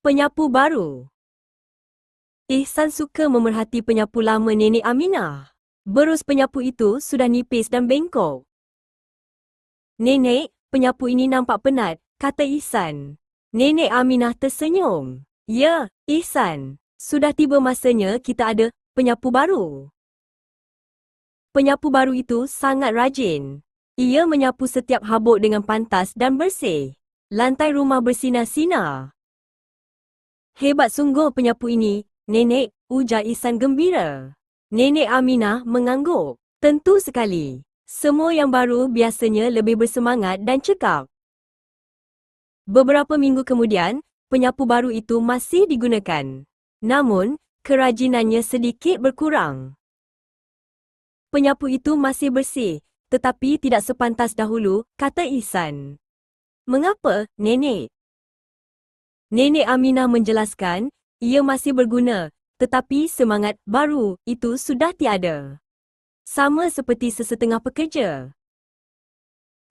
Penyapu baru. Ihsan suka memerhati penyapu lama Nenek Aminah. Berus penyapu itu sudah nipis dan bengkok. "Nenek, penyapu ini nampak penat," kata Ihsan. Nenek Aminah tersenyum. "Ya, Ihsan. Sudah tiba masanya kita ada penyapu baru." Penyapu baru itu sangat rajin. Ia menyapu setiap habuk dengan pantas dan bersih. Lantai rumah bersinar-sinar. "Hebat sungguh penyapu ini, Nenek," ujar Ihsan gembira. Nenek Aminah mengangguk. "Tentu sekali. Semua yang baru biasanya lebih bersemangat dan cekap." Beberapa minggu kemudian, penyapu baru itu masih digunakan. Namun, kerajinannya sedikit berkurang. "Penyapu itu masih bersih, tetapi tidak sepantas dahulu," kata Ihsan. "Mengapa, Nenek?" Nenek Aminah menjelaskan, ia masih berguna, tetapi semangat baru itu sudah tiada. Sama seperti sesetengah pekerja.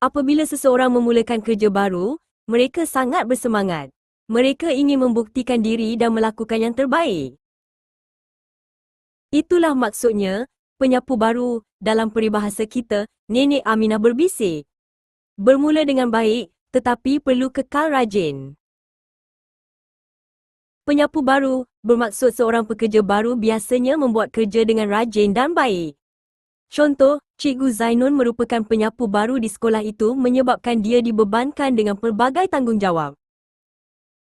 Apabila seseorang memulakan kerja baru, mereka sangat bersemangat. Mereka ingin membuktikan diri dan melakukan yang terbaik. Itulah maksudnya, penyapu baru, dalam peribahasa kita, Nenek Aminah berbisik. Bermula dengan baik, tetapi perlu kekal rajin. Penyapu baru bermaksud seorang pekerja baru biasanya membuat kerja dengan rajin dan baik. Contoh, Cikgu Zainun merupakan penyapu baru di sekolah itu menyebabkan dia dibebankan dengan pelbagai tanggungjawab.